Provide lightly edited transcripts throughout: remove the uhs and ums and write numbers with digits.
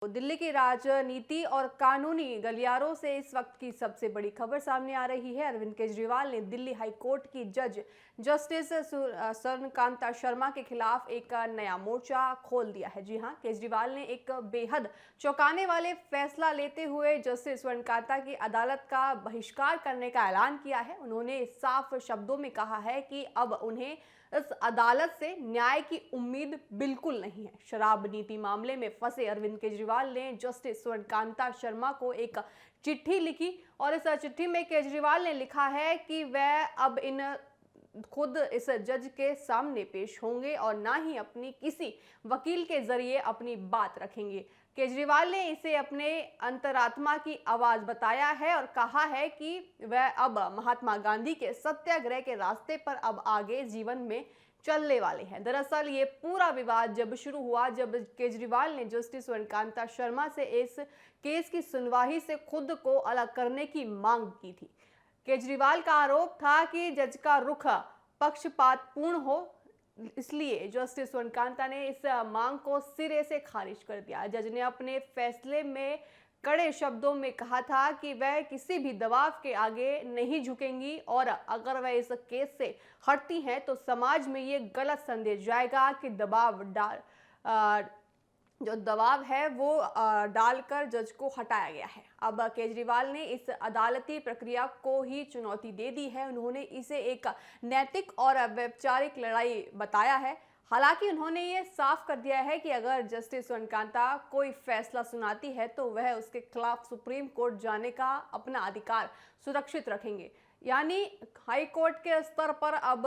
तो दिल्ली की राजनीति और कानूनी गलियारों से इस वक्त की सबसे बड़ी खबर सामने आ रही है। अरविंद केजरीवाल ने दिल्ली हाई कोर्ट की जज जस्टिस स्वर्णकांता शर्मा के खिलाफ एक नया मोर्चा खोल दिया है। जी हां, केजरीवाल ने एक बेहद चौंकाने वाले फैसला लेते हुए जस्टिस स्वर्णकांता की अदालत का बहिष्कार करने का ऐलान किया है। उन्होंने साफ शब्दों में कहा है कि अब उन्हें इस अदालत से न्याय की उम्मीद बिल्कुल नहीं है। शराब नीति मामले में फंसे अरविंद केजरीवाल ने जस्टिस स्वर्णकांता शर्मा को एक चिट्ठी लिखी और इस चिट्ठी में केजरीवाल ने लिखा है कि वह अब खुद इस जज के सामने पेश होंगे और ना ही अपनी किसी वकील के जरिए अपनी बात रखेंगे। केजरीवाल ने इसे अपने अंतरात्मा की आवाज बताया है और कहा है कि वह अब महात्मा गांधी के सत्याग्रह के रास्ते पर अब आगे जीवन में चलने वाले हैं। दरअसल ये पूरा विवाद जब शुरू हुआ, जब केजरीवाल ने जस्टिस स्वर्णकांता शर्मा से इस केस की सुनवाई से खुद को अलग करने की मांग की थी। केजरीवाल का आरोप था कि जज का रुख पक्षपातपूर्ण हो, इसलिए जस्टिस स्वर्णकांता ने इस मांग को सिरे से खारिज कर दिया। जज ने अपने फैसले में कड़े शब्दों में कहा था कि वह किसी भी दबाव के आगे नहीं झुकेंगी और अगर वह इस केस से हटती हैं तो समाज में ये गलत संदेश जाएगा कि जो दबाव है वो डालकर जज को हटाया गया है। अब केजरीवाल ने इस अदालती प्रक्रिया को ही चुनौती दे दी है। उन्होंने इसे एक नैतिक और वैचारिक लड़ाई बताया है। हालांकि उन्होंने ये साफ कर दिया है कि अगर जस्टिस स्वर्णकांता कोई फैसला सुनाती है तो वह उसके खिलाफ सुप्रीम कोर्ट जाने का अपना अधिकार सुरक्षित रखेंगे। यानी हाई कोर्ट के स्तर पर अब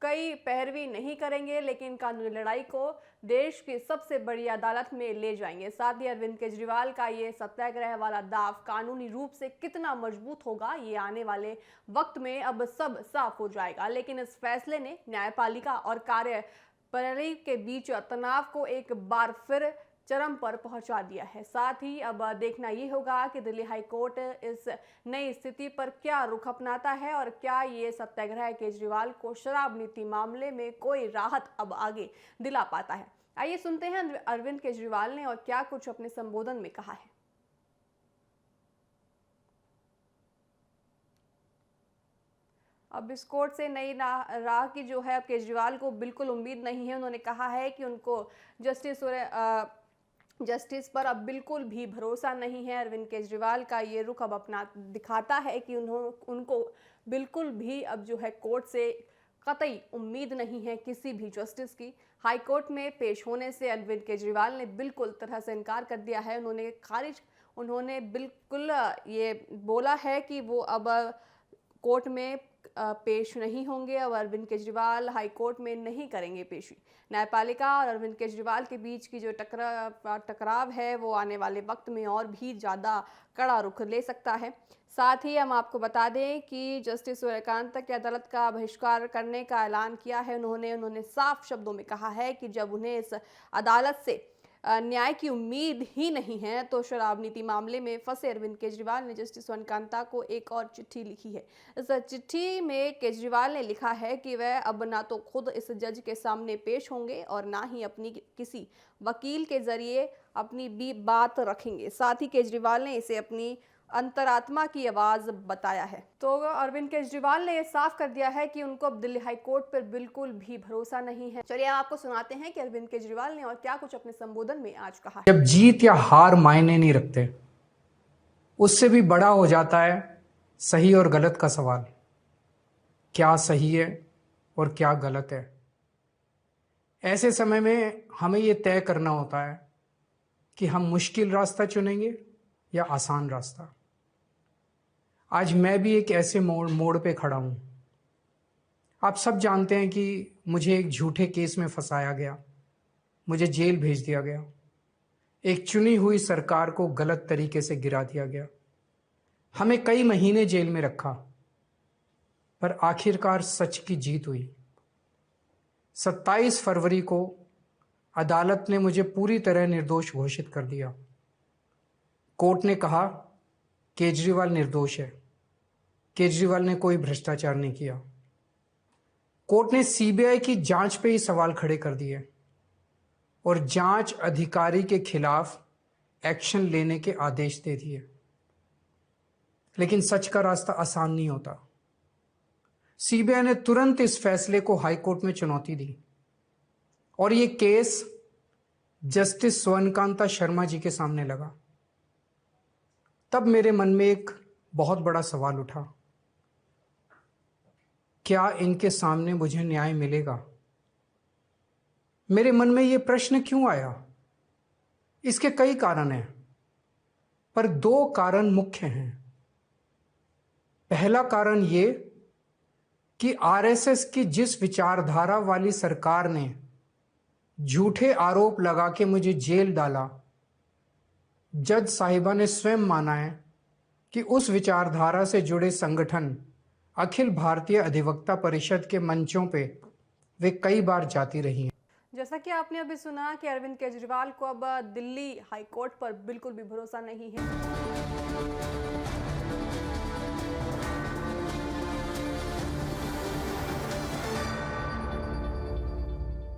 कई पैरवी नहीं करेंगे, लेकिन कानूनी लड़ाई को देश की सबसे बड़ी अदालत में ले जाएंगे। साथ ही अरविंद केजरीवाल का ये सत्याग्रह वाला दाव कानूनी रूप से कितना मजबूत होगा, ये आने वाले वक्त में अब सब साफ हो जाएगा। लेकिन इस फैसले ने न्यायपालिका और कार्यप्रणाली के बीच तनाव को एक बार फिर चरम पर पहुंचा दिया है। साथ ही अब देखना ये होगा कि दिल्ली हाई कोर्ट इस नई स्थिति पर क्या रुख अपनाता है और क्या ये सत्याग्रह केजरीवाल को शराब नीति मामले में कोई राहत अब आगे दिला पाता है। आइए सुनते हैं अरविंद केजरीवाल ने और क्या कुछ अपने संबोधन में कहा है। अब इस कोर्ट से नई राह की जो है केजरीवाल को बिल्कुल उम्मीद नहीं है। उन्होंने कहा है कि उनको जस्टिस पर अब बिल्कुल भी भरोसा नहीं है। अरविंद केजरीवाल का ये रुख अब अपना दिखाता है कि उनको बिल्कुल भी अब जो है कोर्ट से कतई उम्मीद नहीं है किसी भी जस्टिस की। हाई कोर्ट में पेश होने से अरविंद केजरीवाल ने बिल्कुल तरह से इनकार कर दिया है। उन्होंने बिल्कुल ये बोला है कि वो अब कोर्ट में पेश नहीं होंगे। अब अरविंद केजरीवाल हाई कोर्ट में नहीं करेंगे पेशी। न्यायपालिका और अरविंद केजरीवाल के बीच की जो टकराव है वो आने वाले वक्त में और भी ज़्यादा कड़ा रुख ले सकता है। साथ ही हम आपको बता दें कि जस्टिस सूर्यकांत की अदालत का बहिष्कार करने का ऐलान किया है। उन्होंने साफ शब्दों में कहा है कि जब उन्हें इस अदालत से न्याय की उम्मीद ही नहीं है तो शराब नीति मामले में फंसे अरविंद केजरीवाल ने जस्टिस स्वर्णकांता को एक और चिट्ठी लिखी है। इस चिट्ठी में केजरीवाल ने लिखा है कि वह अब ना तो खुद इस जज के सामने पेश होंगे और ना ही अपनी किसी वकील के जरिए अपनी भी बात रखेंगे। साथ ही केजरीवाल ने इसे अपनी अंतरात्मा की आवाज बताया है। तो अरविंद केजरीवाल ने साफ कर दिया है कि उनको अब दिल्ली हाई कोर्ट पर बिल्कुल भी भरोसा नहीं है। चलिए आपको सुनाते हैं कि अरविंद केजरीवाल ने और क्या कुछ अपने संबोधन में आज कहा। जब जीत या हार मायने नहीं रखते, उससे भी बड़ा हो जाता है सही और गलत का सवाल। क्या सही है और क्या गलत है। ऐसे समय में हमें यह तय करना होता है कि हम मुश्किल रास्ता चुनेंगे या आसान रास्ता। आज मैं भी एक ऐसे मोड़ पे खड़ा हूं। आप सब जानते हैं कि मुझे एक झूठे केस में फंसाया गया, मुझे जेल भेज दिया गया, एक चुनी हुई सरकार को गलत तरीके से गिरा दिया गया, हमें कई महीने जेल में रखा, पर आखिरकार सच की जीत हुई। 27 फरवरी को अदालत ने मुझे पूरी तरह निर्दोष घोषित कर दिया। कोर्ट ने कहा केजरीवाल निर्दोष है, केजरीवाल ने कोई भ्रष्टाचार नहीं किया। कोर्ट ने सीबीआई की जांच पे ही सवाल खड़े कर दिए और जांच अधिकारी के खिलाफ एक्शन लेने के आदेश दे दिए। लेकिन सच का रास्ता आसान नहीं होता। सीबीआई ने तुरंत इस फैसले को हाई कोर्ट में चुनौती दी और ये केस जस्टिस स्वर्णकांता शर्मा जी के सामने लगा। तब मेरे मन में एक बहुत बड़ा सवाल उठा, क्या इनके सामने मुझे न्याय मिलेगा? मेरे मन में ये प्रश्न क्यों आया? इसके कई कारण हैं, पर दो कारण मुख्य हैं। पहला कारण ये कि आरएसएस की जिस विचारधारा वाली सरकार ने झूठे आरोप लगा के मुझे जेल डाला, जज साहिबा ने स्वयं माना है कि उस विचारधारा से जुड़े संगठन अखिल भारतीय अधिवक्ता परिषद के मंचों पे वे कई बार जाती रही हैं। जैसा कि आपने अभी सुना कि अरविंद केजरीवाल को अब दिल्ली हाई कोर्ट पर बिल्कुल भी भरोसा नहीं है।